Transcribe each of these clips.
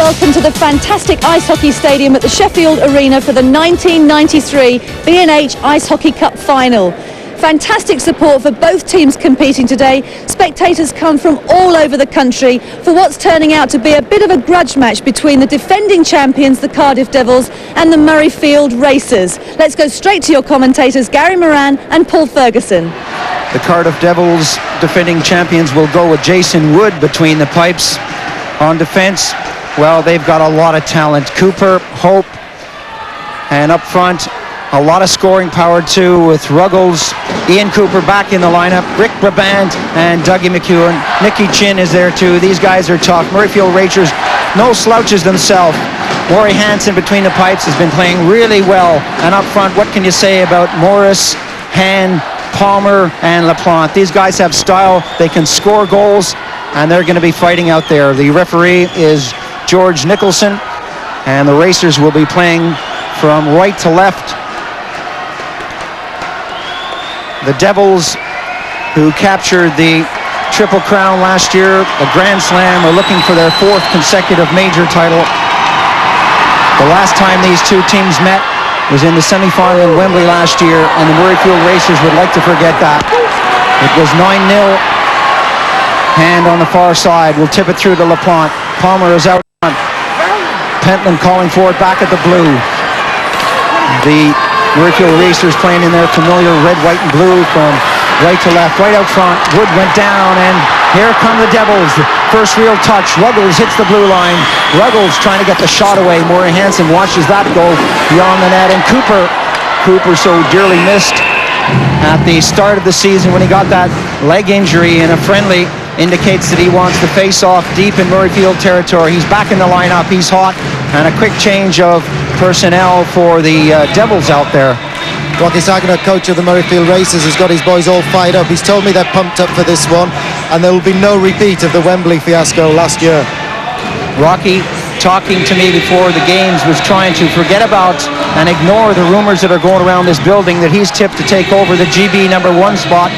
welcome to the fantastic ice hockey stadium at the Sheffield Arena for the 1993 B&H Ice Hockey Cup final. Fantastic support for both teams competing today. Spectators come from all over the country for what's turning out to be a bit of a grudge match between the defending champions, the Cardiff Devils, and the Murrayfield Racers. Let's go straight to your commentators, Gary Moran and Paul Ferguson. The Cardiff Devils, defending champions, will go with Jason Wood between the pipes. On defense, well, they've got a lot of talent. Cooper, Hope, and up front, a lot of scoring power too, with Ruggles, Ian Cooper back in the lineup, Rick Brabant and Dougie McEwen. Nicky Chin is there too. These guys are tough. Murrayfield Rangers, no slouches themselves. Maury Hansen between the pipes has been playing really well. And up front, what can you say about Morris, Han, Palmer and LaPlante? These guys have style. They can score goals, and they're going to be fighting out there. The referee is George Nicholson, and the Racers will be playing from right to left. The Devils, who captured the Triple Crown last year, the Grand Slam, are looking for their fourth consecutive major title. The last time these two teams met was in the semi-final in Wembley last year, and the Murrayfield Racers would like to forget that. It was 9-0. Hand on the far side, will tip it through to LaPlante. Palmer is out front. Pentland calling for it back at the blue. The Murrayfield Racers playing in their familiar red, white, and blue from right to left. Right out front, Wood went down, and here come the Devils. First real touch, Ruggles hits the blue line. Ruggles trying to get the shot away. Maury Hansen watches that go beyond the net, and Cooper so dearly missed at the start of the season when he got that leg injury in a friendly, indicates that he wants to face off deep in Murrayfield territory. He's back in the lineup, he's hot, and a quick change of personnel for the Devils out there. Rocky Saginaw, coach of the Murrayfield Racers, has got his boys all fired up. He's told me they're pumped up for this one, and there will be no repeat of the Wembley fiasco last year. Rocky, talking to me before the games, was trying to forget about and ignore the rumors that are going around this building that he's tipped to take over the GB #1 spot.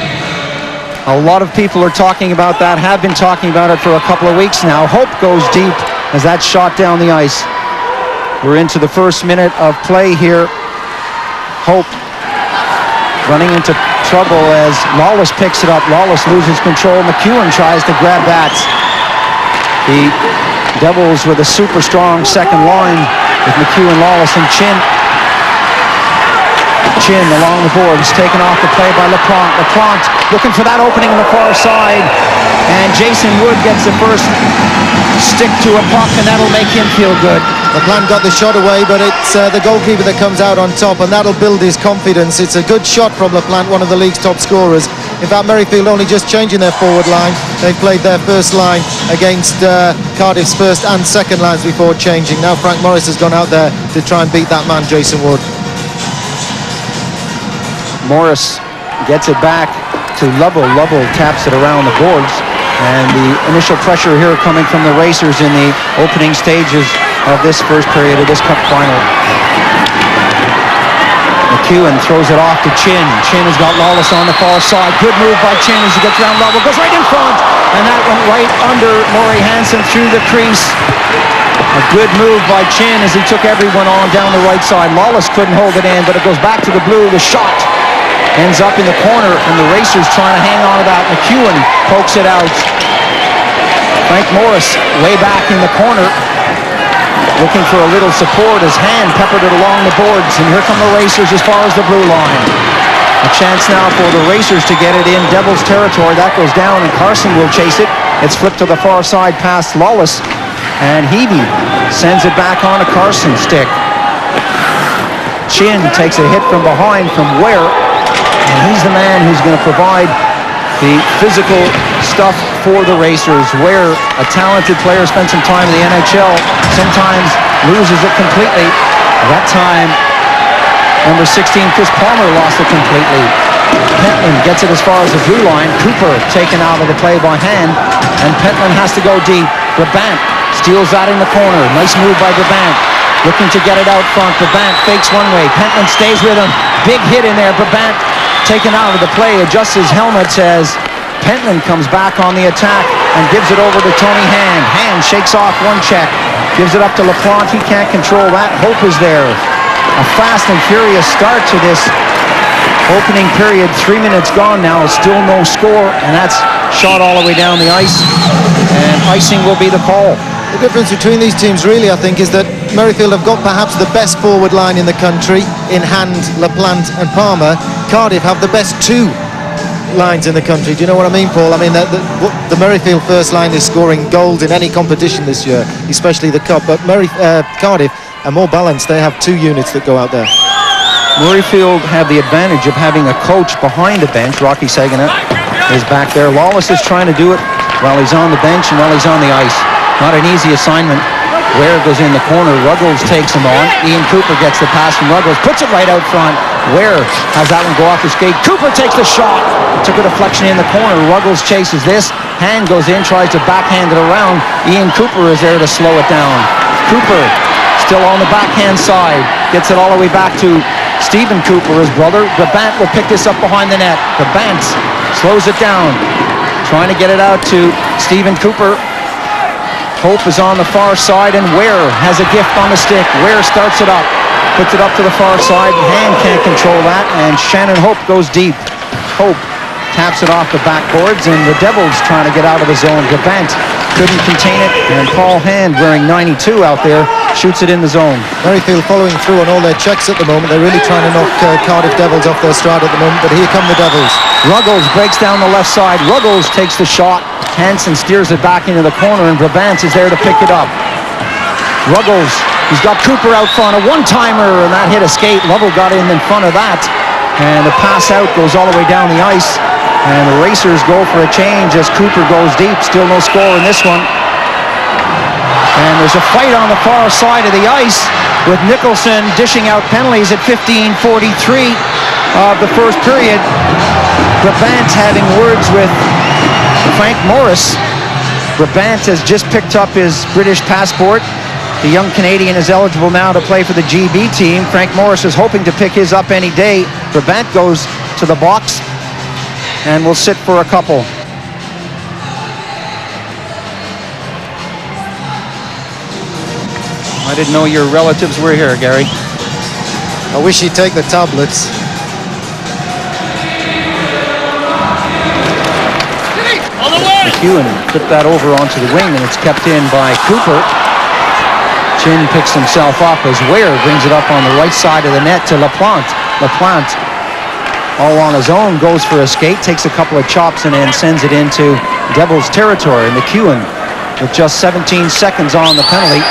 A lot of people are talking about that, have been talking about it for a couple of weeks now. Hope goes deep as that's shot down the ice. We're into the first minute of play here. Hope running into trouble as Lawless picks it up. Lawless loses control. McEwen tries to grab that. The Devils with a super strong second line with McEwen, Lawless, and Chin. Chin along the boards, taken off the play by LaPlante. LaPlante looking for that opening on the far side, and Jason Wood gets the first stick to a puck, and that'll make him feel good. LaPlante got the shot away, but it's the goalkeeper that comes out on top, and that'll build his confidence. It's a good shot from LaPlante, one of the league's top scorers. In fact, Murrayfield only just changing their forward line. They played their first line against Cardiff's first and second lines before changing. Now Frank Morris has gone out there to try and beat that man, Jason Wood. Morris gets it back to Lovell. Lovell taps it around the boards, and the initial pressure here coming from the Racers in the opening stages of this first period of this cup final. McEwen throws it off to Chin. Chin has got Lawless on the far side. Good move by Chin as he gets around Lovell. Goes right in front, and that went right under Maury Hansen through the crease. A good move by Chin as he took everyone on down the right side. Lawless couldn't hold it in, but it goes back to the blue. The shot ends up in the corner, and the Racers trying to hang on to that. McEwen pokes it out. Frank Morris way back in the corner, looking for a little support as Han peppered it along the boards, and here come the Racers as far as the blue line. A chance now for the Racers to get it in Devils territory. That goes down, and Carson will chase it. It's flipped to the far side past Lawless, and Hebe sends it back on a Carson stick. Chin takes a hit from behind from Ware, and he's the man who's going to provide the physical stuff for the Racers. Ware, a talented player, spent some time in the NHL, sometimes loses it completely. That time, number 16, Chris Palmer, lost it completely. Pentland gets it as far as the blue line. Cooper taken out of the play by hand, and Pentland has to go deep. Brabant steals that in the corner. Nice move by Brabant, looking to get it out front. Brabant fakes one way. Pentland stays with him. Big hit in there. Brabant taken out of the play, adjusts his helmet as Pentland comes back on the attack, and gives it over to Tony Hand. Hand shakes off one check, gives it up to LaPlante. He can't control that. Hope is there. A fast and furious start to this opening period. 3 minutes gone now, still no score, and that's shot all the way down the ice, and icing will be the call. The difference between these teams really, I think, is that Murrayfield have got perhaps the best forward line in the country in Hand, LaPlante and Palmer. Cardiff have the best two lines in the country. Do you know what I mean, Paul? I mean, the Murrayfield first line is scoring gold in any competition this year, especially the Cup, but Cardiff are more balanced. They have two units that go out there. Murrayfield have the advantage of having a coach behind the bench. Rocky Sagana is back there. Lawless is trying to do it while he's on the bench and while he's on the ice. Not an easy assignment. Ware goes in the corner. Ruggles takes him on. Ian Cooper gets the pass from Ruggles, puts it right out front. Ware has that one go off his skate. Cooper takes the shot. Took a deflection in the corner. Ruggles chases this. Hand goes in, tries to backhand it around. Ian Cooper is there to slow it down. Cooper still on the backhand side. Gets it all the way back to Stephen Cooper, his brother. Brabant will pick this up behind the net. Brabant slows it down, trying to get it out to Stephen Cooper. Hope is on the far side, and Ware has a gift on the stick. Ware starts it up, puts it up to the far side. Hand can't control that, and Shannon Hope goes deep. Hope taps it off the backboards, and the Devils trying to get out of the zone. Brabant couldn't contain it, and Paul Hand, wearing 92 out there, shoots it in the zone. Murrayfield following through on all their checks at the moment. They're really trying to knock Cardiff Devils off their stride at the moment, but here come the Devils. Ruggles breaks down the left side. Ruggles takes the shot. Hansen steers it back into the corner, and Brabant is there to pick it up. Ruggles, he's got Cooper out front, a one-timer, and that hit a skate. Lovell got in front of that, and the pass out goes all the way down the ice, and the Racers go for a change as Cooper goes deep. Still no score in this one. And there's a fight on the far side of the ice with Nicholson dishing out penalties at 15:43 of the first period. Brabant having words with Frank Morris. Brabant has just picked up his British passport. The young Canadian is eligible now to play for the GB team. Frank Morris is hoping to pick his up any day. Brabant goes to the box and will sit for a couple. I didn't know your relatives were here, Gary. I wish he'd take the tablets. McEwen flipped that over onto the wing, and it's kept in by Cooper. Chin picks himself up as Ware brings it up on the right side of the net to LaPlante. LaPlante, all on his own, goes for a skate, takes a couple of chops, and then sends it into Devils territory. McEwen with just 17 seconds on the penalty.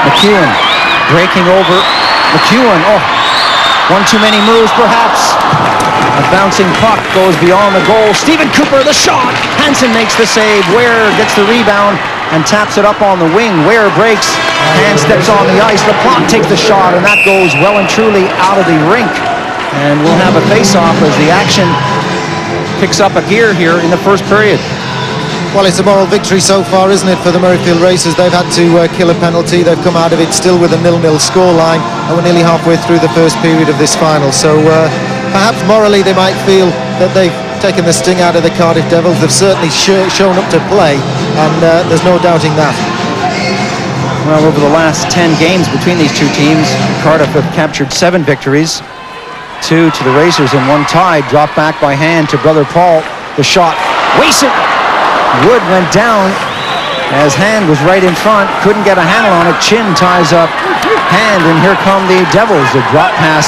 McEwen breaking over. McEwen, one too many moves perhaps. A bouncing puck goes beyond the goal. Stephen Cooper, the shot. Hansen makes the save. Ware gets the rebound and taps it up on the wing. Ware breaks. Hand steps on the ice. LaPlante takes the shot, and that goes well and truly out of the rink. And we'll have a face-off as the action picks up a gear here in the first period. Well, it's a moral victory so far, isn't it, for the Murrayfield Racers? They've had to kill a penalty. They've come out of it still with a 0-0 scoreline, and we're nearly halfway through the first period of this final. So perhaps morally they might feel that they've taken the sting out of the Cardiff Devils. They've certainly shown up to play, and there's no doubting that. Well, over the last 10 games between these two teams, Cardiff have captured 7 victories, 2 to the Racers and 1 tie. Dropped back by Hand to brother Paul. The shot, wasted. Wood went down as Hand was right in front, couldn't get a handle on it. Chin ties up Hand, and here come the Devils. The drop pass,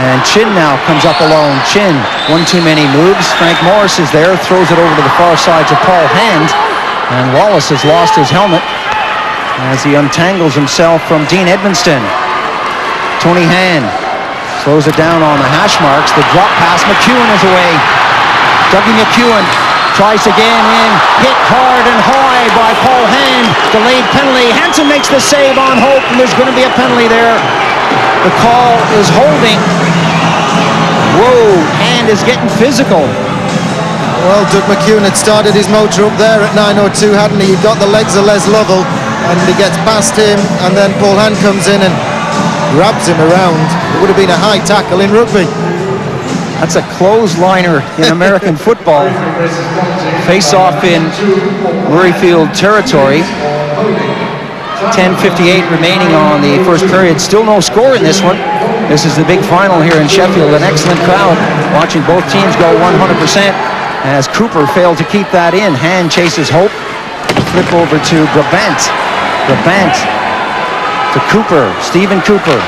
and Chin now comes up alone. Chin, one too many moves. Frank Morris is there, throws it over to the far side to Paul Hand, and Wallace has lost his helmet as he untangles himself from Dean Edmonston. Tony Hand slows it down on the hash marks. The drop pass, McEwen is away. Dougie McEwen tries to get in, hit hard and high by Paul Hand. Delayed penalty. Hansen makes the save on Hope, and there's going to be a penalty there. The call is holding. Whoa, Hand is getting physical. Well, Doug McEwen had started his motor up there at 9:02, hadn't he? He got the legs of Les Lovell, and he gets past him, and then Paul Hand comes in and grabs him around. It would have been a high tackle in rugby. That's a clothesliner in American football. Face-off in Murrayfield territory. 10:58 remaining on the first period. Still no score in this one. This is the big final here in Sheffield. An excellent crowd watching both teams go 100% as Cooper failed to keep that in. Hand chases Hope. Flip over to Brabant. Brabant to Cooper. Stephen Cooper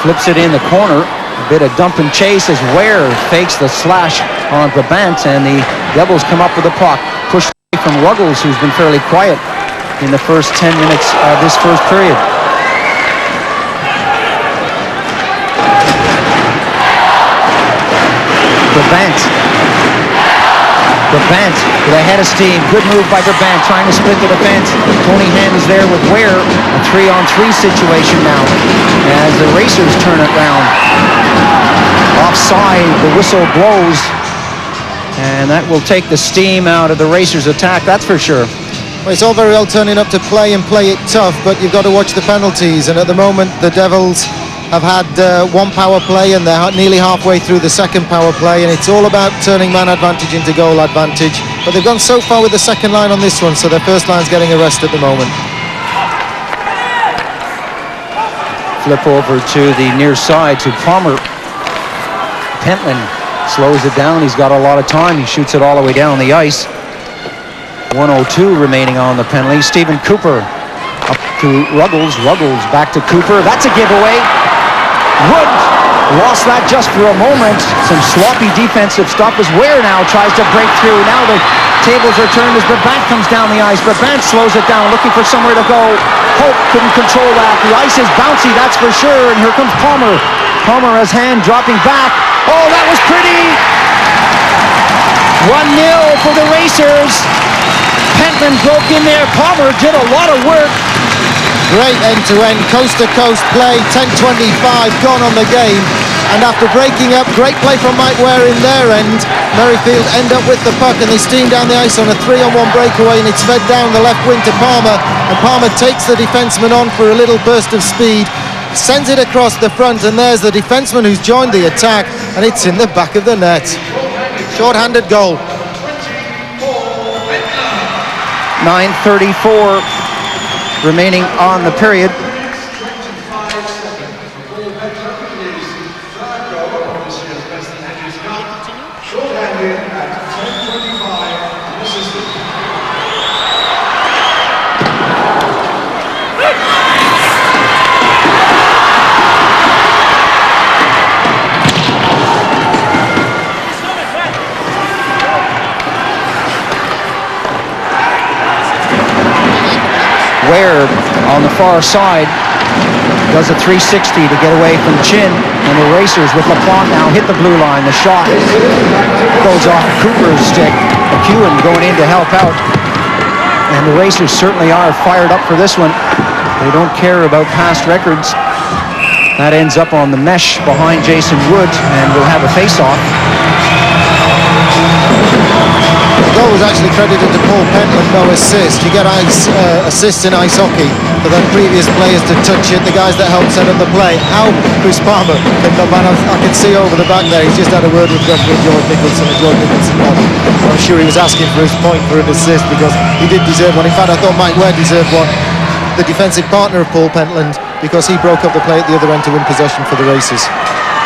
flips it in the corner. A bit of dump and chase as Ware fakes the slash on Brabant, and the Devils come up with a puck. Pushed away from Ruggles, who's been fairly quiet in the first 10 minutes of this first period. Brabant with a head of steam. Good move by Brabant, trying to split the defense. Tony Hand is there with Ware. A 3-on-3 situation now as the Racers turn it round. Offside, the whistle blows, and that will take the steam out of the Racers' attack, that's for sure. Well, it's all very well turning up to play and play it tough, but you've got to watch the penalties, and at the moment the Devils have had one power play and they're nearly halfway through the second power play, and it's all about turning man advantage into goal advantage. But they've gone so far with the second line on this one, so their first line's getting a rest at the moment. Flip over to the near side to Palmer. Pentland slows it down. He's got a lot of time. He shoots it all the way down the ice. 1:02 remaining on the penalty. Stephen Cooper up to Ruggles. Ruggles back to Cooper. That's a giveaway. Wood lost that just for a moment. Some sloppy defensive stuff as Ware now tries to break through. Now the tables are turned as Brabant comes down the ice. Brabant slows it down, looking for somewhere to go. Hope couldn't control that. The ice is bouncy, that's for sure. And here comes Palmer. Palmer has hand dropping back. Oh, that was pretty. 1-0 for the Racers. Pentland broke in there. Palmer did a lot of work. Great end-to-end, coast-to-coast play, 10:25 gone on the game, and after breaking up, great play from Mike Ware in their end. Murrayfield end up with the puck and they steam down the ice on a 3-on-1 breakaway, and it's fed down the left wing to Palmer, and Palmer takes the defenseman on for a little burst of speed, sends it across the front, and there's the defenseman who's joined the attack, and it's in the back of the net. Short-handed goal. 9:34 remaining on the period. Ware on the far side does a 360 to get away from Chin, and the Racers with LaPlante now hit the blue line. The shot goes off Cooper's stick. McEwen going in to help out, and the Racers certainly are fired up for this one. They don't care about past records. That ends up on the mesh behind Jason Wood, and we'll have a face-off. The goal was actually credited to Paul Pentland, no assist. You get assists in ice hockey for the previous players to touch it, the guys that help set up the play. How Chris Palmer picked up, man, I can see over the back there, he's just had a word with referee George Nicholson, and George Nicholson, I'm sure he was asking for his point for an assist, because he did deserve one. In fact, I thought Mike Ware deserved one, the defensive partner of Paul Pentland, because he broke up the play at the other end to win possession for the Racers.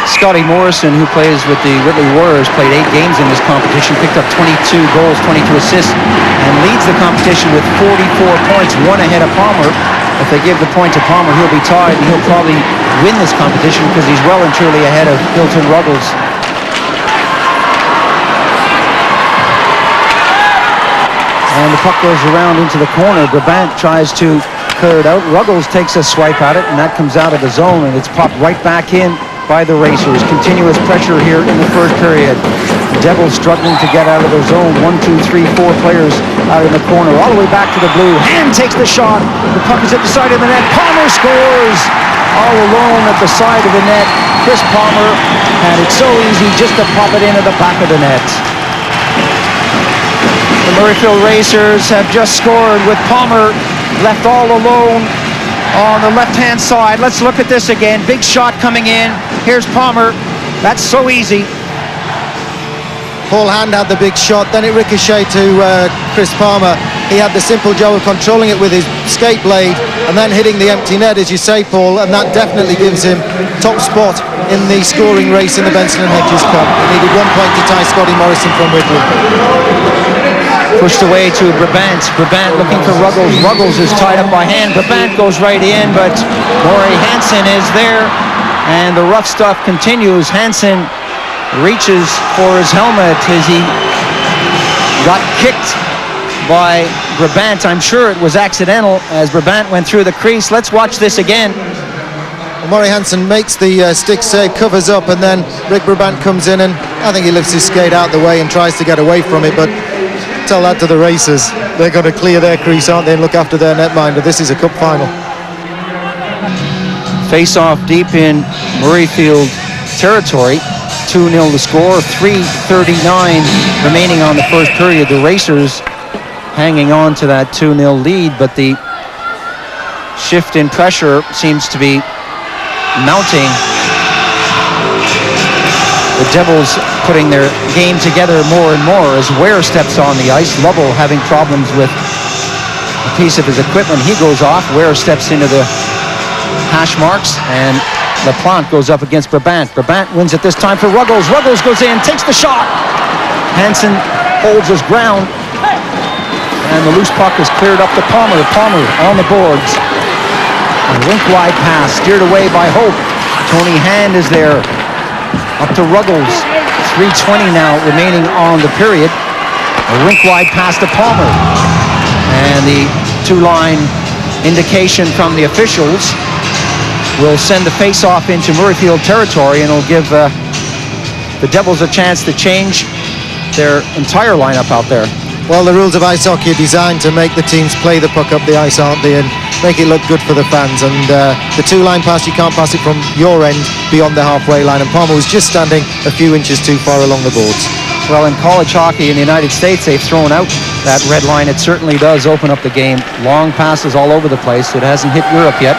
Scotty Morrison, who plays with the Whitley Warriors, played 8 games in this competition, picked up 22 goals, 22 assists, and leads the competition with 44 points, one ahead of Palmer. If they give the point to Palmer, he'll be tied, and he'll probably win this competition because he's well and truly ahead of Hilton Ruggles. And the puck goes around into the corner. Brabant tries to clear it out. Ruggles takes a swipe at it, and that comes out of the zone, and it's popped right back in by the Racers. Continuous pressure here in the first period. The Devils struggling to get out of their zone. 1, 2, 3, 4 players out in the corner, all the way back to the blue. Hand takes the shot. The puck is at the side of the net. Palmer scores all alone at the side of the net. Chris Palmer had it so easy just to pop it into the back of the net. The Murrayfield Racers have just scored with Palmer left all alone on the left-hand side. Let's look at this again. Big shot coming in. Here's Palmer. That's so easy. Paul Hand had the big shot, then it ricocheted to Chris Palmer. He had the simple job of controlling it with his skate blade and then hitting the empty net, as you say, Paul, and that definitely gives him top spot in the scoring race in the Benson and Hedges Cup. He needed 1 point to tie Scotty Morrison from Whitley. Pushed away to Brabant. Brabant looking for Ruggles. Ruggles is tied up by Hand. Brabant goes right in, but Murray Hansen is there, and the rough stuff continues. Hansen reaches for his helmet as he got kicked by Brabant. I'm sure it was accidental as Brabant went through the crease. Let's watch this again. Well, Murray Hansen makes the stick save, covers up, and then Rick Brabant comes in, and I think he lifts his skate out the way and tries to get away from it, but tell that to the racers. They're going to clear their crease, aren't they, and look after their netminder. This is a cup final. Face-off deep in Murrayfield territory. 2-0 the score, 3:39 remaining on the first period. The racers hanging on to that 2-0 lead, but the shift in pressure seems to be mounting. The Devils putting their game together more and more as Ware steps on the ice. Lovell having problems with a piece of his equipment. He goes off. Ware steps into the hash marks, and LaPlante goes up against Brabant. Brabant wins it this time for Ruggles. Ruggles goes in, takes the shot. Hansen holds his ground, and the loose puck is cleared up to Palmer. Palmer on the boards. A rink-wide pass steered away by Hope. Tony Hand is there. Up to Ruggles. 3:20 now remaining on the period. A rink-wide pass to Palmer. And the two-line indication from the officials will send the face-off into Murrayfield territory, and will give the Devils a chance to change their entire lineup out there. Well, the rules of ice hockey are designed to make the teams play the puck up the ice, aren't they, and make it look good for the fans. And the two-line pass, you can't pass it from your end beyond the halfway line, and Palmer was just standing a few inches too far along the boards. Well, in college hockey in the United States, they've thrown out that red line. It certainly does open up the game. Long passes all over the place. It hasn't hit Europe yet.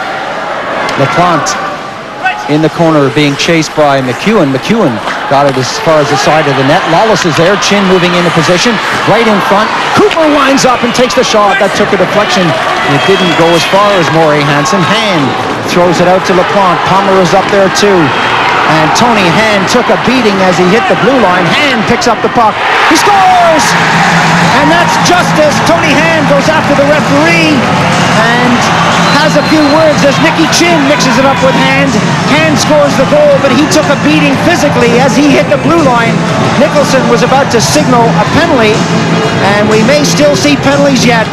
LaPlante in the corner being chased by McEwen. McEwen got it as far as the side of the net. Lawless is there. Chin moving into position. Right in front. Cooper winds up and takes the shot. That took a deflection. It didn't go as far as Murray Hansen. Hand throws it out to LaPlante. Palmer is up there too. And Tony Hand took a beating as he hit the blue line. Hand picks up the puck. He scores! And that's justice. Tony Hand goes after the referee and has a few words as Nicky Chin mixes it up with Hand. Hand scores the goal, but he took a beating physically as he hit the blue line. Nicholson was about to signal a penalty, and we may still see penalties yet.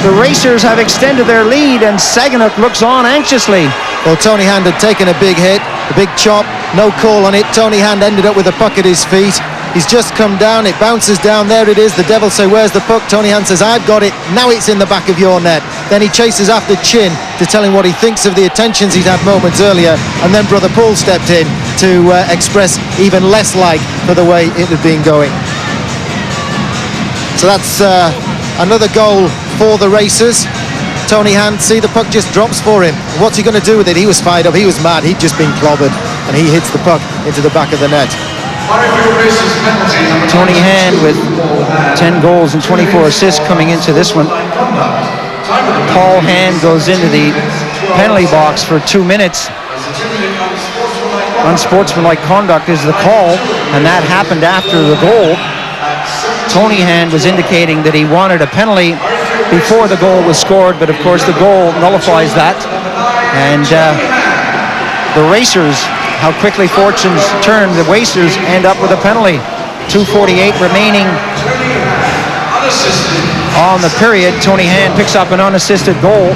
The racers have extended their lead, and Saginaw looks on anxiously. Well, Tony Hand had taken a big hit, a big chop, no call on it. Tony Hand ended up with a puck at his feet. He's just come down, it bounces down, there it is. The Devils say, where's the puck? Tony Hand says, I've got it, now it's in the back of your net. Then he chases after Chin to tell him what he thinks of the attentions he'd had moments earlier, and then Brother Paul stepped in to express even less like for the way it had been going. So that's another goal for the racers. Tony Hand, see, the puck just drops for him. What's he going to do with it? He was fired up, he was mad, he'd just been clobbered, and he hits the puck into the back of the net. Tony Hand with 10 goals and 24 assists coming into this one. Paul Hand goes into the penalty box for 2 minutes. Unsportsmanlike conduct is the call, and that happened after the goal. Tony Hand was indicating that he wanted a penalty before the goal was scored, but of course the goal nullifies that. And the racers, how quickly fortunes turn, the racers end up with a penalty. 2:48 remaining on the period. Tony Hand picks up an unassisted goal.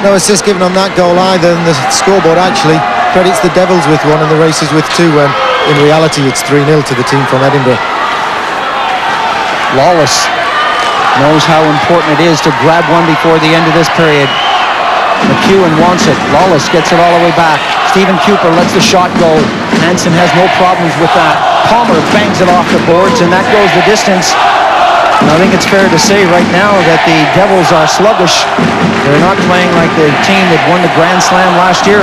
No assist given on that goal either, and the scoreboard actually credits the Devils with one and the racers with two, when in reality it's 3-0 to the team from Edinburgh. Lawless knows how important it is to grab one before the end of this period. McEwen wants it. Lawless gets it all the way back. Stephen Cooper lets the shot go. Hansen has no problems with that. Palmer bangs it off the boards, and that goes the distance. And I think it's fair to say right now that the Devils are sluggish. They're not playing like the team that won the Grand Slam last year.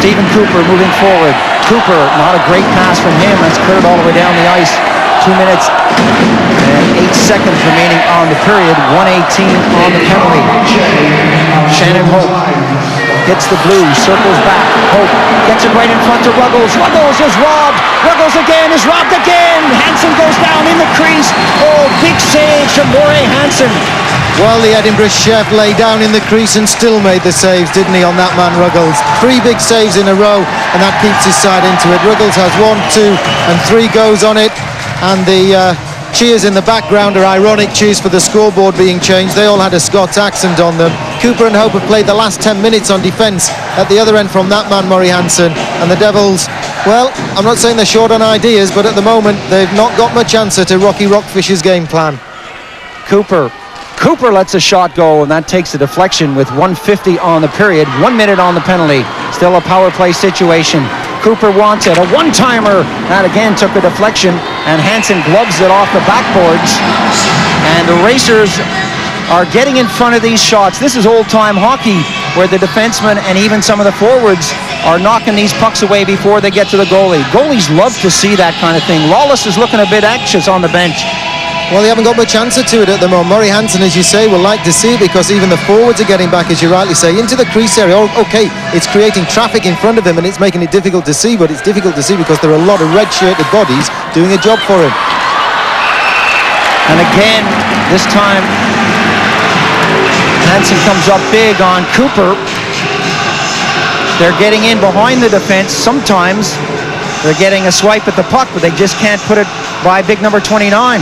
Stephen Cooper moving forward. Cooper, not a great pass from him. That's cleared all the way down the ice. 2 minutes and 8 seconds remaining on the period. 1:18 on the penalty. Shannon Hope hits the blue, circles back. Hope gets it right in front to Ruggles. Ruggles is robbed. Ruggles again is robbed again. Hansen goes down in the crease. Oh, big save from Murray Hansen. Well, the Edinburgh chef lay down in the crease and still made the saves, didn't he, on that man Ruggles? 3 big saves in a row, and that keeps his side into it. Ruggles has 1, 2, and 3 goes on it, and the cheers in the background are ironic cheers for the scoreboard being changed. They all had a Scots accent on them. Cooper and Hope have played the last 10 minutes on defence at the other end from that man, Murray Hansen, and the Devils, well, I'm not saying they're short on ideas, but at the moment they've not got much answer to Rocky Rockfish's game plan. Cooper lets a shot go, and that takes a deflection with 1:50 on the period. 1 minute on the penalty. Still a power play situation. Cooper wants it. A one-timer. That again took a deflection, and Hansen gloves it off the backboards. And the Racers are getting in front of these shots. This is old-time hockey, where the defensemen and even some of the forwards are knocking these pucks away before they get to the goalie. Goalies love to see that kind of thing. Lawless is looking a bit anxious on the bench. Well, they haven't got much answer to it at the moment. Murray Hansen, as you say, will like to see it because even the forwards are getting back, as you rightly say, into the crease area. Oh, okay, it's creating traffic in front of him and it's making it difficult to see, but it's difficult to see because there are a lot of red-shirted bodies doing a job for him. And again, this time, Hansen comes up big on Cooper. They're getting in behind the defense. Sometimes they're getting a swipe at the puck, but they just can't put it by big number 29.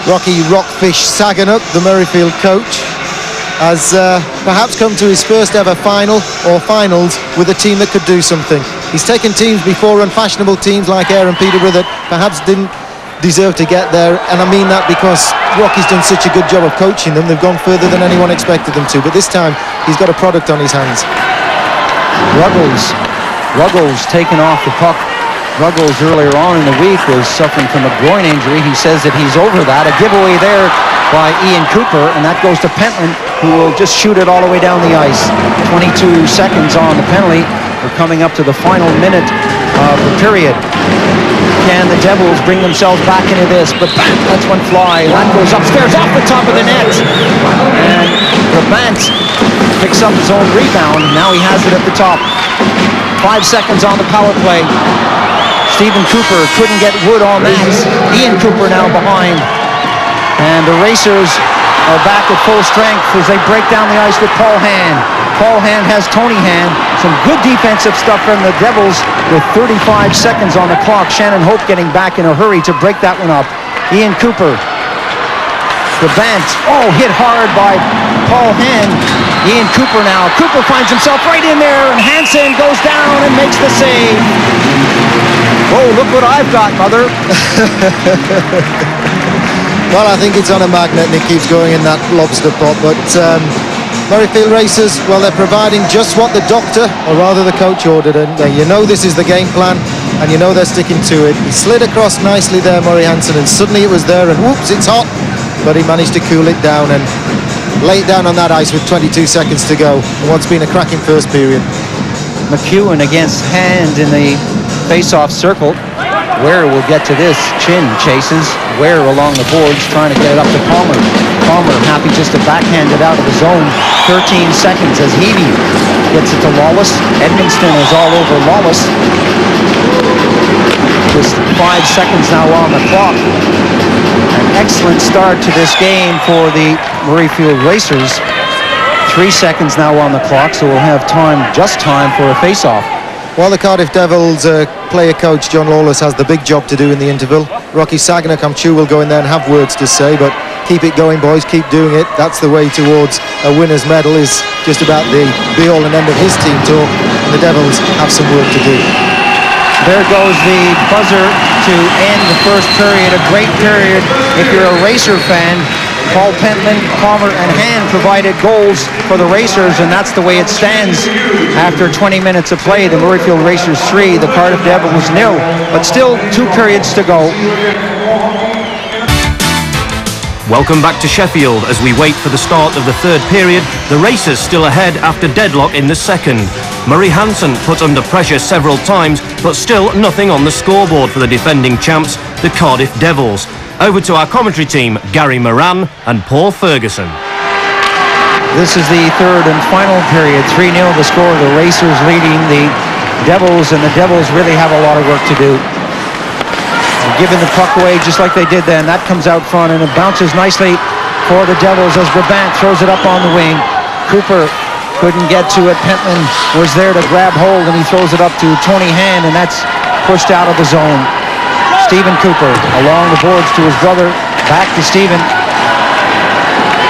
Rocky Rockfish Saganuk, the Murrayfield coach, has perhaps come to his first ever final or finals with a team that could do something. He's taken teams before, unfashionable teams like Ayr and Peterborough, that perhaps didn't deserve to get there, and I mean that because Rocky's done such a good job of coaching them. They've gone further than anyone expected them to, but this time he's got a product on his hands. Ruggles taking off the puck. Ruggles earlier on in the week was suffering from a groin injury. He says that he's over that. A giveaway there by Ian Cooper, and that goes to Pentland, who will just shoot it all the way down the ice. 22 seconds on the penalty. We're coming up to the final minute of the period. Can the Devils bring themselves back into this? But bam, that's one fly. That goes upstairs off the top of the net. And Brabant picks up his own rebound. Now he has it at the top. 5 seconds on the power play. Stephen Cooper couldn't get wood on that. Ian Cooper now behind. And the Racers are back at full strength as they break down the ice with Paul Hand. Paul Hand has Tony Hand. Some good defensive stuff from the Devils with 35 seconds on the clock. Shannon Hope getting back in a hurry to break that one up. Ian Cooper. The Bant. Oh, hit hard by Paul Hand. Ian Cooper now. Cooper finds himself right in there, and Hansen goes down and makes the save. Oh, look what I've got, Mother. Well, I think it's on a magnet and it keeps going in that lobster pot, but Murrayfield Racers, well, they're providing just what the doctor, or rather the coach, ordered, and you know this is the game plan, and you know they're sticking to it. He slid across nicely there, Murray Hansen, and suddenly it was there, and whoops, it's hot, but he managed to cool it down and lay it down on that ice with 22 seconds to go, in what's been a cracking first period. McEwen against Hand in the face-off circle. Ware will get to this. Chin chases. Ware along the boards trying to get it up to Palmer. Palmer happy just to backhand it out of the zone. 13 seconds as Heavey gets it to Lawless. Edmonston is all over Lawless. Just 5 seconds now on the clock. An excellent start to this game for the Murrayfield Racers. 3 seconds now on the clock, so we'll have just time for a face-off. While the Cardiff Devils player coach John Lawless has the big job to do in the interval, Rocky Saganuk, I'm sure, will go in there and have words to say, but keep it going, boys, keep doing it. That's the way towards a winner's medal, is just about the be-all and end of his team talk, and the Devils have some work to do. There goes the buzzer to end the first period, a great period if you're a Racer fan. Paul Pentland, Palmer, and Hand provided goals for the Racers, and that's the way it stands after 20 minutes of play. The Murrayfield Racers 3, the Cardiff Devils 0, but still 2 periods to go. Welcome back to Sheffield as we wait for the start of the third period. The racers still ahead after deadlock in the second. Murray Hansen put under pressure several times, but still nothing on the scoreboard for the defending champs, the Cardiff Devils. Over to our commentary team, Gary Moran and Paul Ferguson. This is the third and final period. 3-0 the score. The racers leading the Devils, and the Devils really have a lot of work to do. Giving the puck away just like they did then. That comes out front and it bounces nicely for the Devils as Brabant throws it up on the wing. Cooper couldn't get to it. Pentland was there to grab hold and he throws it up to Tony Hand, and that's pushed out of the zone. Stephen Cooper along the boards to his brother, back to Stephen.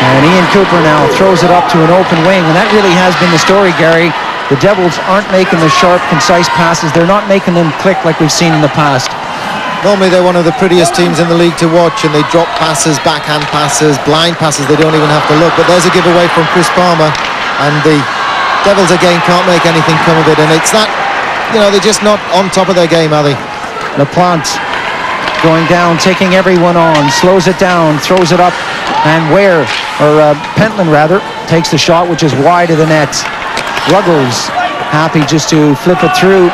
And Ian Cooper now throws it up to an open wing, and that really has been the story, Gary. The Devils aren't making the sharp, concise passes. They're not making them click like we've seen in the past. Normally they're one of the prettiest teams in the league to watch, and they drop passes, backhand passes, blind passes. They don't even have to look. But there's a giveaway from Chris Palmer, and the Devils again can't make anything come of it. And it's that, they're just not on top of their game, are they? LaPlante going down, taking everyone on, slows it down, throws it up, and Pentland takes the shot, which is wide of the net. Ruggles happy just to flip it through.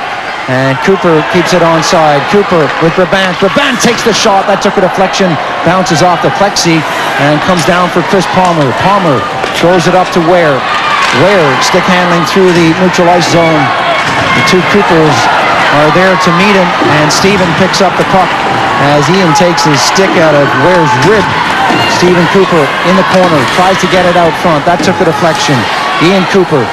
And Cooper keeps it onside. Cooper with Brabant. Brabant takes the shot. That took a deflection, bounces off the plexi, and comes down for Chris Palmer. Palmer throws it up to Ware. Ware stick handling through the neutral ice zone. The two Coopers are there to meet him, and Stephen picks up the puck as Ian takes his stick out of Ware's rib. Stephen Cooper in the corner, tries to get it out front. That took a deflection. Ian Cooper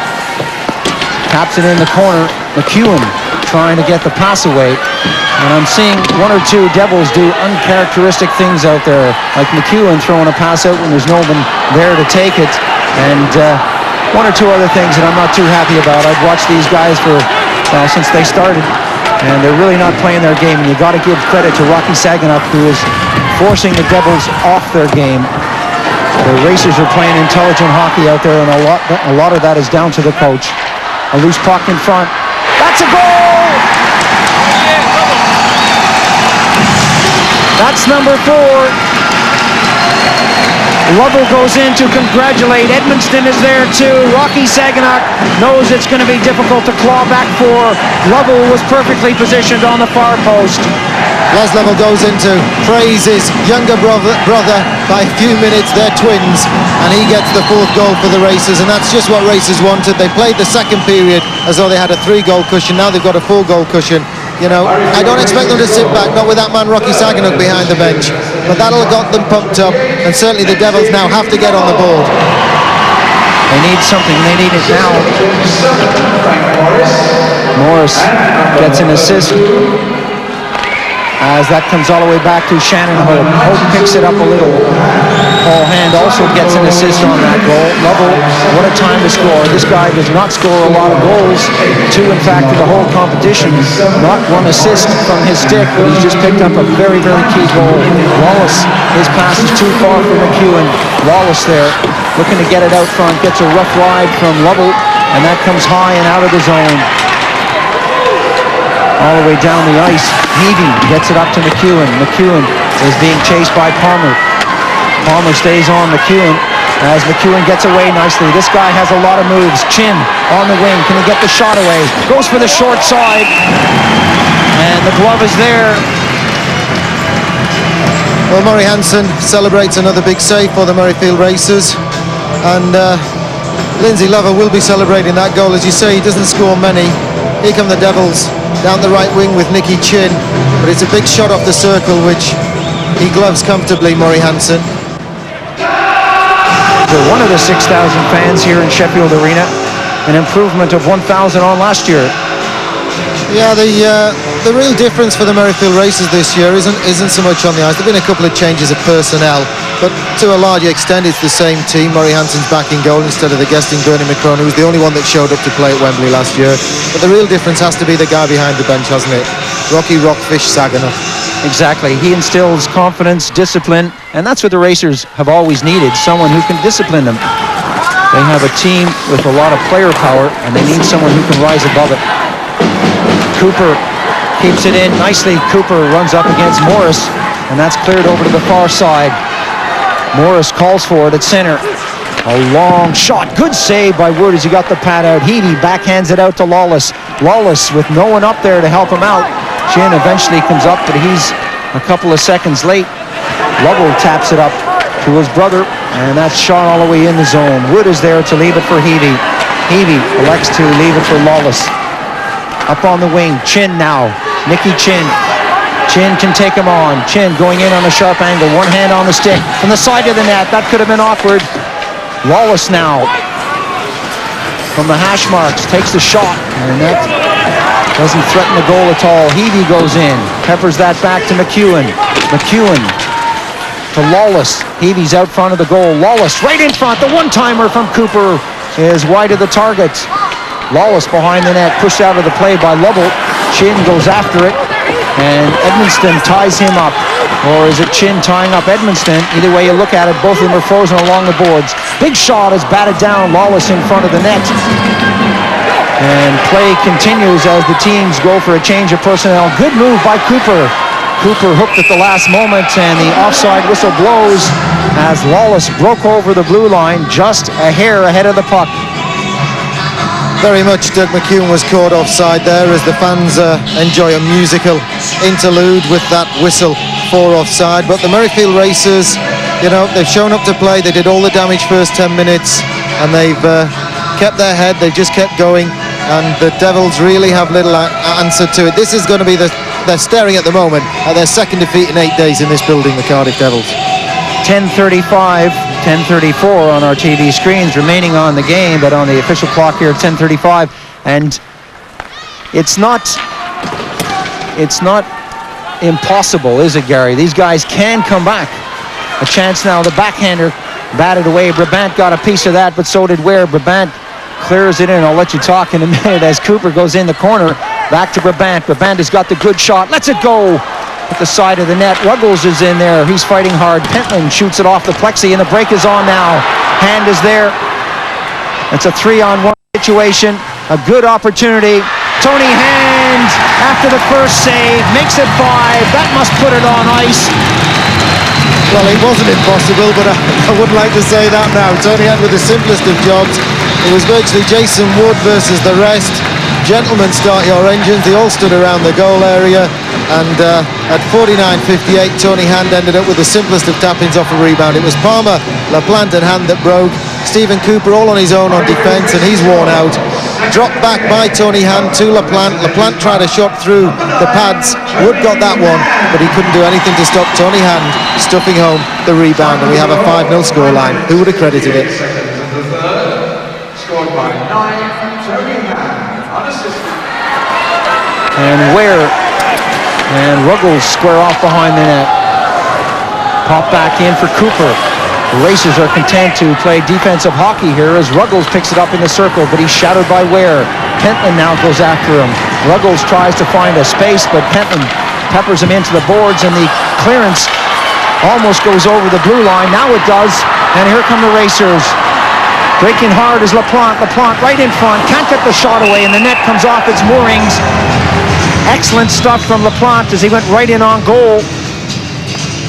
taps it in the corner. McEwen trying to get the pass away, and I'm seeing one or two Devils do uncharacteristic things out there, like McEwen throwing a pass out when there's no one there to take it, and one or two other things that I'm not too happy about. I've watched these guys since they started, and they're really not playing their game, and you got to give credit to Rocky Saginaw, who is forcing the Devils off their game. The racers are playing intelligent hockey out there, and a lot of that is down to the coach. A loose puck in front. That's a goal! That's number 4. Lovell goes in to congratulate. Edmundston is there too. Rocky Saginaw knows it's going to be difficult to claw back for. Lovell was perfectly positioned on the far post. Les Lovell goes in to praise his younger brother by a few minutes. They're twins, and he gets the 4th goal for the Racers, and that's just what Racers wanted. They played the second period as though they had a 3-goal cushion. Now they've got a 4-goal cushion. I don't expect them to sit back, not with that man Rocky Saginaw behind the bench, but that'll have got them pumped up, and certainly the Devils now have to get on the board. They need something. They need it now. Morris gets an assist as that comes all the way back to Shannon Hope. Hope picks it up a little. Paul Hand also gets an assist on that goal. Lovell, what a time to score. This guy does not score a lot of goals. 2, in fact, in the whole competition. Not 1 assist from his stick, but he's just picked up a very, very key goal. Wallace, his pass is too far for McEwen. Wallace there, looking to get it out front. Gets a rough ride from Lovell, and that comes high and out of the zone. All the way down the ice. Heavey gets it up to McEwen. McEwen is being chased by Palmer. Palmer stays on McEwen as McEwen gets away nicely. This guy has a lot of moves. Chin on the wing. Can he get the shot away? Goes for the short side. And the glove is there. Well, Murray Hansen celebrates another big save for the Murrayfield Racers. And Lindsay Lovell will be celebrating that goal. As you say, he doesn't score many. Here come the Devils down the right wing with Nicky Chin, but it's a big shot off the circle which he gloves comfortably, Murray Hansen. They're one of the 6,000 fans here in Sheffield Arena, an improvement of 1,000 on last year. Yeah, the real difference for the Murrayfield Racers this year isn't so much on the ice. There have been a couple of changes of personnel, but to a large extent it's the same team. Murray Hansen's back in goal instead of the guesting Bernie McCrone, who was the only one that showed up to play at Wembley last year. But the real difference has to be the guy behind the bench, hasn't it? Rocky Rockfish Saginaw. Exactly. He instills confidence, discipline, and that's what the Racers have always needed, someone who can discipline them. They have a team with a lot of player power, and they need someone who can rise above it. Cooper keeps it in nicely. Cooper runs up against Morris, and that's cleared over to the far side. Morris calls for it at center. A long shot. Good save by Wood as he got the pad out. Heavey backhands it out to Lawless. Lawless with no one up there to help him out. Chin eventually comes up, but he's a couple of seconds late. Lovell taps it up to his brother, and that's shot all the way in the zone. Wood is there to leave it for Heavey. Heavey elects to leave it for Lawless. Up on the wing, Chin now. Nicky Chin. Chin can take him on. Chin going in on a sharp angle. One hand on the stick. From the side of the net. That could have been awkward. Lawless now. From the hash marks. Takes the shot. And that doesn't threaten the goal at all. Heavey goes in. Peppers that back to McEwen. McEwen to Lawless. Heavey's out front of the goal. Lawless right in front. The one-timer from Cooper is wide of the target. Lawless behind the net. Pushed out of the play by Lovell. Chin goes after it. And Edmonston ties him up. Or is it Chin tying up Edmonston? Either way you look at it, both of them are frozen along the boards. Big shot is batted down. Lawless in front of the net. And play continues as the teams go for a change of personnel. Good move by Cooper. Cooper hooked at the last moment, and the offside whistle blows as Lawless broke over the blue line just a hair ahead of the puck. Very much Doug McEwen was caught offside there as the fans enjoy a musical interlude with that whistle for offside. But the Murrayfield Racers, you know, they've shown up to play. They did all the damage first 10 minutes and they've kept their head. They've just kept going, and the Devils really have little answer to it. This is going to be they're staring at the moment at their second defeat in 8 days in this building, the Cardiff Devils. 10:35, 10:34 on our TV screens remaining on the game, but on the official clock here, 10:35, and it's not impossible, is it, Gary? These guys can come back. A chance now. The backhander batted away. Brabant got a piece of that, but so did Ware. Brabant clears it in. I'll let you talk in a minute as Cooper goes in the corner. Back to Brabant. Brabant has got the good shot. Lets it go at the side of the net. Ruggles is in there. He's fighting hard. Pentland shoots it off the plexi, and the break is on now. Hand is there. It's a 3-on-1 situation. A good opportunity. Tony Hand, after the first save, makes it 5. That must put it on ice. Well, it wasn't impossible, but I wouldn't like to say that now. Tony Hand with the simplest of jobs. It was virtually Jason Wood versus the rest. Gentlemen, start your engines. They all stood around the goal area, and at 49:58, Tony Hand ended up with the simplest of tap-ins off a rebound. It was Palmer, LaPlante and Hand that broke. Stephen Cooper all on his own on defence, and he's worn out. Dropped back by Tony Hand to LaPlante. LaPlante tried a shot through the pads. Wood got that one, but he couldn't do anything to stop Tony Hand stuffing home the rebound, and we have a 5-0 scoreline. Who would have credited it? Scored by 9, Tony Hand. And Ware and Ruggles square off behind the net. Pop back in for Cooper. The Racers are content to play defensive hockey here as Ruggles picks it up in the circle, but he's shadowed by Ware. Pentland now goes after him. Ruggles tries to find a space, but Pentland peppers him into the boards, and the clearance almost goes over the blue line. Now it does, and here come the Racers. Breaking hard is LaPlante. LaPlante right in front. Can't get the shot away, and the net comes off its moorings. Excellent stuff from LaPlante as he went right in on goal.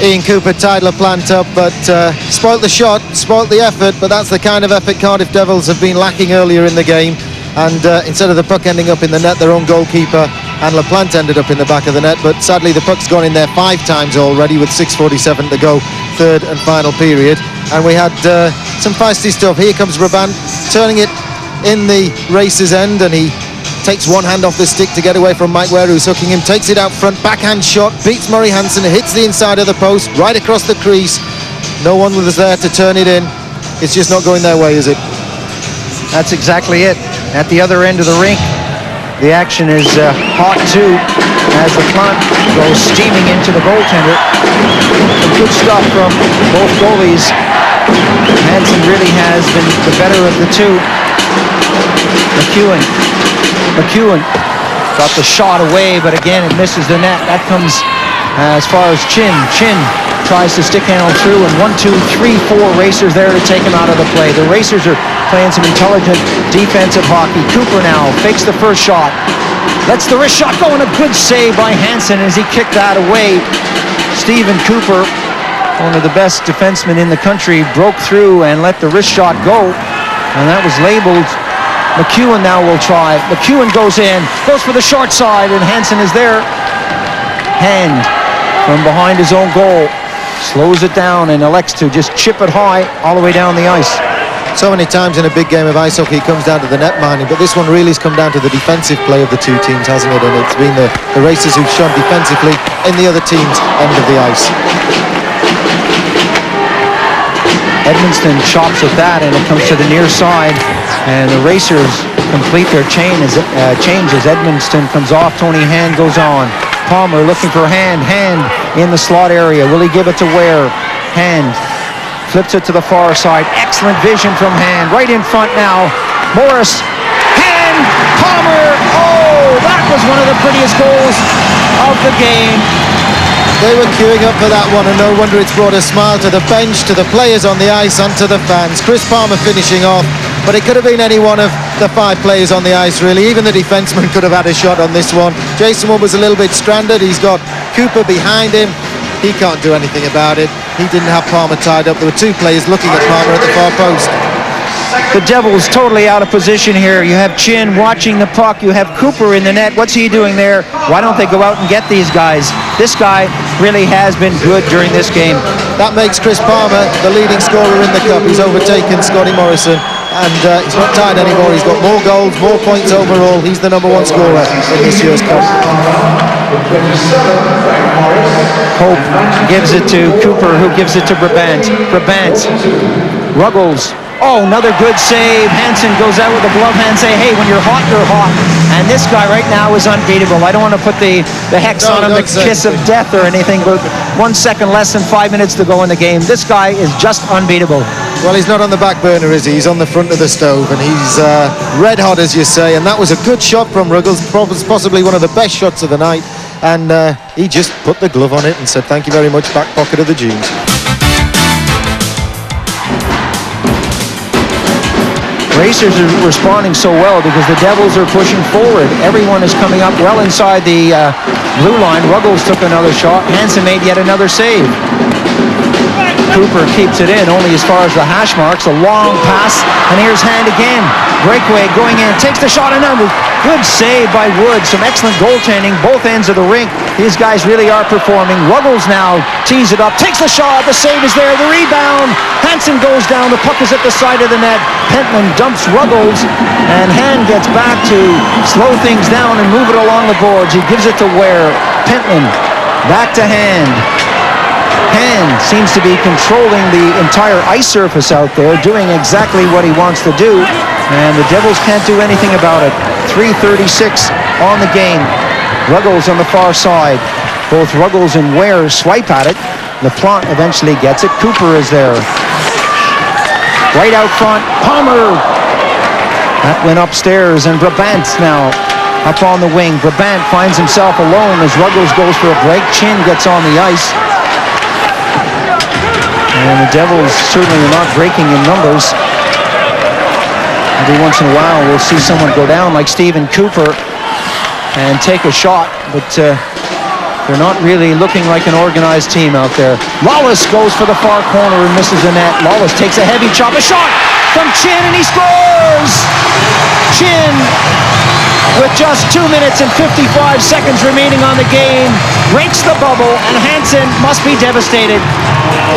Ian Cooper tied LaPlante up, but spoilt the shot, spoilt the effort, but that's the kind of effort Cardiff Devils have been lacking earlier in the game. And instead of the puck ending up in the net, their own goalkeeper and LaPlante ended up in the back of the net. But sadly, the puck's gone in there 5 times already with 6:47 to go, third and final period. And we had some feisty stuff. Here comes Brabant, turning it in the Racers' end, and he takes one hand off the stick to get away from Mike Ware, who's hooking him, takes it out front, backhand shot, beats Murray Hansen, hits the inside of the post, right across the crease. No one was there to turn it in. It's just not going their way, is it? That's exactly it. At the other end of the rink, the action is hot too, as LaPlante goes steaming into the goaltender. Some good stuff from both goalies. Hansen really has been the better of the two. McEwen got the shot away, but again it misses the net. That comes as far as Chin. Chin tries to stick handle through, and 1, 2, 3, 4 Racers there to take him out of the play. The Racers are playing some intelligent defensive hockey. Cooper now fakes the first shot, lets the wrist shot go, and a good save by Hansen as he kicked that away. Stephen Cooper one of the best defensemen in the country, broke through and let the wrist shot go. And that was labeled. McEwen now will try. McEwen goes in, goes for the short side, and Hansen is there. Hand from behind his own goal. Slows it down and elects to just chip it high all the way down the ice. So many times in a big game of ice hockey it comes down to the net minding, but this one really has come down to the defensive play of the two teams, hasn't it? And it's been the Racers who've shone defensively in the other team's end of the ice. Edmundston chops at that, and it comes to the near side, and the Racers complete their change as Edmundston comes off. Tony Hand goes on. Palmer looking for Hand in the slot area. Will he give it to Ware? Hand flips it to the far side. Excellent vision from Hand. Right in front now. Morris. Hand. Palmer. Oh, that was one of the prettiest goals of the game. They were queuing up for that one, and no wonder it's brought a smile to the bench, to the players on the ice, and to the fans. Chris Palmer finishing off, but it could have been any one of the 5 players on the ice, really. Even the defenseman could have had a shot on this one. Jason Wood was a little bit stranded. He's got Cooper behind him. He can't do anything about it. He didn't have Palmer tied up. There were 2 players looking at Palmer at the far post. The Devils totally out of position here. You have Chin watching the puck. You have Cooper in the net. What's he doing there? Why don't they go out and get these guys? This guy really has been good during this game. That makes Chris Palmer the leading scorer in the cup. He's overtaken Scotty Morrison, and he's not tied anymore. He's got more goals, more points overall. He's the #1 scorer in this year's cup. Hope gives it to Cooper, who gives it to Brabant. Ruggles. Oh, another good save. Hansen goes out with a glove hand, say, hey, when you're hot, you're hot. And this guy right now is unbeatable. I don't want to put the hex on him, the kiss of death or anything, but 1 second, less than 5 minutes to go in the game. This guy is just unbeatable. Well, he's not on the back burner, is he? He's on the front of the stove, and he's red hot, as you say. And that was a good shot from Ruggles, possibly one of the best shots of the night. And he just put the glove on it and said, thank you very much, back pocket of the jeans. Racers are responding so well because the Devils are pushing forward. Everyone is coming up well inside the blue line. Ruggles took another shot. Hansen made yet another save. Cooper keeps it in only as far as the hash marks. A long pass, and here's Hand again. Breakaway going in, takes the shot, and another good save by Wood. Some excellent goaltending, both ends of the rink. These guys really are performing. Ruggles now tees it up, takes the shot, the save is there, the rebound. Hansen goes down, the puck is at the side of the net. Pentland dumps Ruggles, and Hand gets back to slow things down and move it along the boards. He gives it to Ware. Pentland back to Hand. Hand seems to be controlling the entire ice surface out there, doing exactly what he wants to do, and the Devils can't do anything about it. 3:36 on the game. Ruggles on the far side. Both Ruggles and Ware swipe at it. LaPlante eventually gets it. Cooper is there. Right out front, Palmer. That went upstairs, and Brabant now up on the wing. Brabant finds himself alone as Ruggles goes for a break. Chin gets on the ice. And the Devils certainly are not breaking in numbers. Every once in a while we'll see someone go down like Stephen Cooper and take a shot, but they're not really looking like an organized team out there. Lawless goes for the far corner and misses the net. Lawless takes a heavy chop, a shot from Chin, and he scores! Chin, with just 2 minutes and 55 seconds remaining on the game, breaks the bubble, and Hansen must be devastated.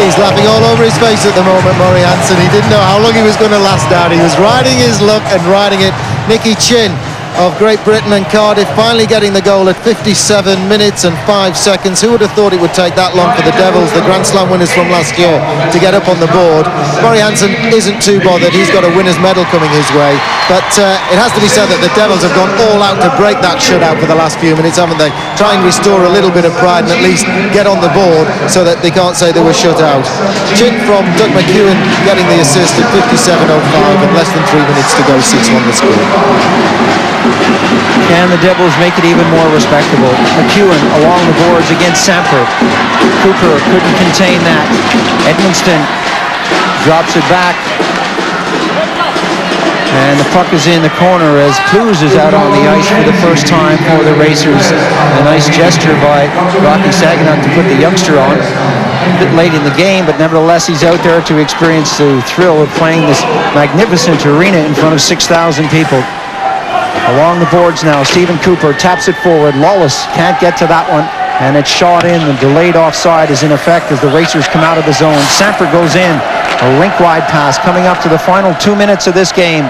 He's laughing all over his face at the moment, Murray Hansen. He didn't know how long he was going to last out. He was riding his luck and riding it. Nicky Chin of Great Britain and Cardiff finally getting the goal at 57 minutes and 5 seconds. Who would have thought it would take that long for the Devils, the Grand Slam winners from last year, to get up on the board? Murray Hansen isn't too bothered. He's got a winner's medal coming his way. But it has to be said that the Devils have gone all out to break that shutout for the last few minutes, haven't they? Try and restore a little bit of pride and at least get on the board so that they can't say they were shut out. Chin from Doug McEwen getting the assist at 57:05 and less than 3 minutes to go, 6-1 the score. Can the Devils make it even more respectable? McEwen along the boards against Samper. Cooper couldn't contain that. Edmundston drops it back. And the puck is in the corner as Clues is out on the ice for the first time for the Racers. A nice gesture by Rocky Saginaw to put the youngster on. a bit late in the game, but nevertheless he's out there to experience the thrill of playing this magnificent arena in front of 6,000 people. Along the boards now, Stephen Cooper taps it forward. Lawless can't get to that one, and it's shot in. The delayed offside is in effect as the racers come out of the zone. Samper goes in, a rink-wide pass coming up to the final 2 minutes of this game.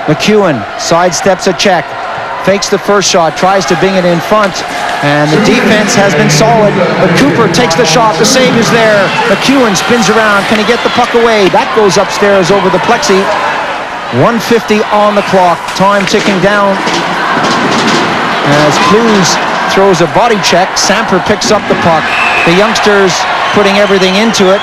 McEwen sidesteps a check, fakes the first shot, tries to bring it in front, and the defense has been solid, but Cooper takes the shot, the save is there. McEwen spins around, can he get the puck away? That goes upstairs over the plexi. 1:50 on the clock, time ticking down as Clues throws a body check. Samper picks up the puck. The youngsters putting everything into it,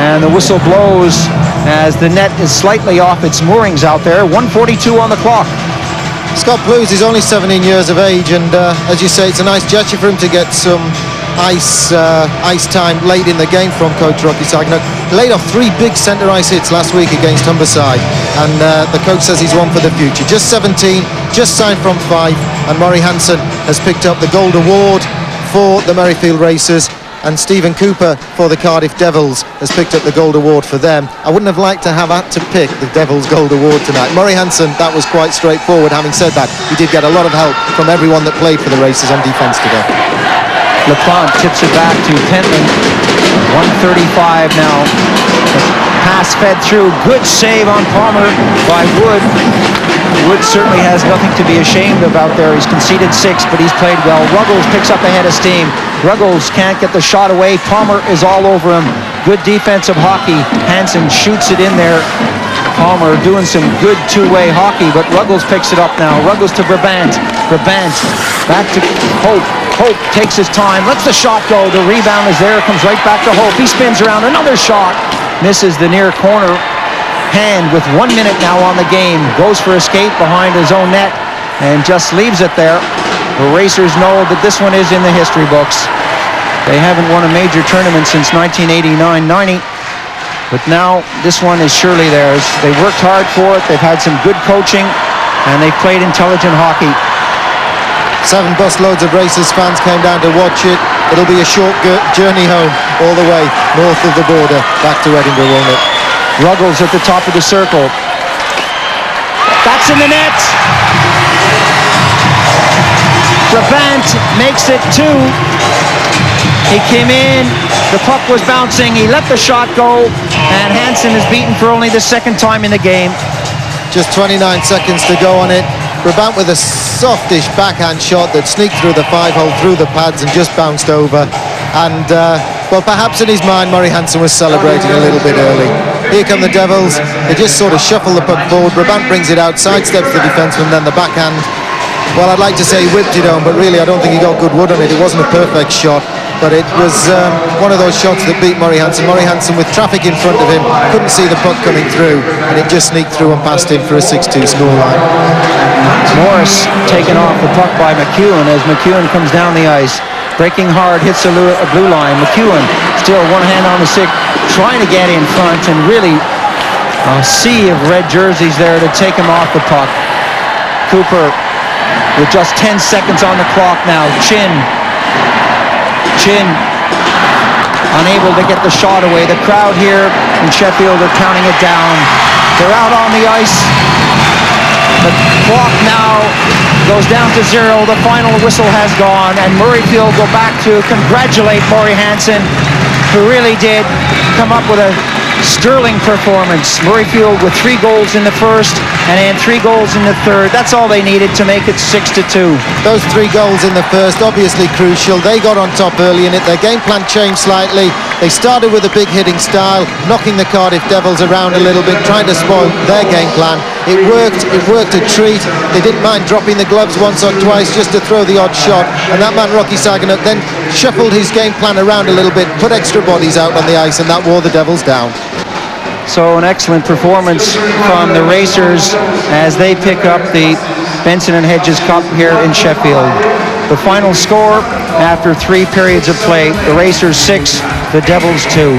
and the whistle blows as the net is slightly off its moorings out there. 1:42 on the clock. Scott Blues is only 17 years of age, and as you say, it's a nice gesture for him to get some ice time late in the game from coach Rocky Saginaw. He laid off 3 big centre ice hits last week against Humberside, and the coach says he's one for the future. Just 17, just signed from Fife, and Murray Hansen has picked up the Gold Award for the Murrayfield Racers, and Stephen Cooper for the Cardiff Devils has picked up the Gold Award for them. I wouldn't have liked to have had to pick the Devils Gold Award tonight. Murray Hansen, that was quite straightforward. Having said that, he did get a lot of help from everyone that played for the Racers on defence today. LaPlante tips it back to Pentland. 1:35 now. Pass fed through. Good save on Palmer by Wood. Wood certainly has nothing to be ashamed of out there. He's conceded 6, but he's played well. Ruggles picks up a head of steam. Ruggles can't get the shot away. Palmer is all over him. Good defensive hockey. Hansen shoots it in there. Palmer doing some good two-way hockey, but Ruggles picks it up now. Ruggles to Brabant. Brabant back to Hope. Hope takes his time, lets the shot go. The rebound is there, comes right back to Hope. He spins around, another shot. Misses the near corner. Hand with 1 minute now on the game. Goes for a skate behind his own net and just leaves it there. The Racers know that this one is in the history books. They haven't won a major tournament since 1989-90. But now this one is surely theirs. They worked hard for it. They've had some good coaching, and they've played intelligent hockey. 7 busloads of Racers fans came down to watch it. It'll be a short journey home all the way north of the border back to Edinburgh, won't it? Ruggles at the top of the circle. That's in the net. Brabant makes it 2. He came in, the puck was bouncing, he let the shot go, and Hansen is beaten for only the 2nd time in the game. Just 29 seconds to go on it. Brabant with a softish backhand shot that sneaked through the 5-hole, through the pads, and just bounced over. And, well, perhaps in his mind, Murray Hansen was celebrating a little bit early. Here come the Devils. They just sort of shuffle the puck forward. Brabant brings it out, sidesteps the defenseman, then the backhand. Well, I'd like to say he whipped it home, but really I don't think he got good wood on it. It wasn't a perfect shot, but it was one of those shots that beat Murray Hansen. Murray Hansen, with traffic in front of him, couldn't see the puck coming through, and it just sneaked through and past him for a 6-2 scoreline. Morris taken off the puck by McEwen as McEwen comes down the ice. Breaking hard, hits a blue line. McEwen still one hand on the stick, trying to get in front, and really a sea of red jerseys there to take him off the puck. Cooper with just 10 seconds on the clock now. Chin unable to get the shot away. The crowd here in Sheffield are counting it down. They're out on the ice. The clock now goes down to 0. The final whistle has gone, and Murrayfield go back to congratulate Murray Hansen, who really did come up with a sterling performance. Murrayfield with 3 goals in the first and then 3 goals in the third. That's all they needed to make it 6-2. Those 3 goals in the first, obviously crucial. They got on top early in it. Their game plan changed slightly. They started with a big hitting style, knocking the Cardiff Devils around a little bit, trying to spoil their game plan. It worked a treat. They didn't mind dropping the gloves once or twice just to throw the odd shot, and that man Rocky Saginaw then shuffled his game plan around a little bit, put extra bodies out on the ice, and that wore the Devils down. So an excellent performance from the Racers as they pick up the Benson and Hedges Cup here in Sheffield. The final score after 3 periods of play, the Racers 6, the Devils 2.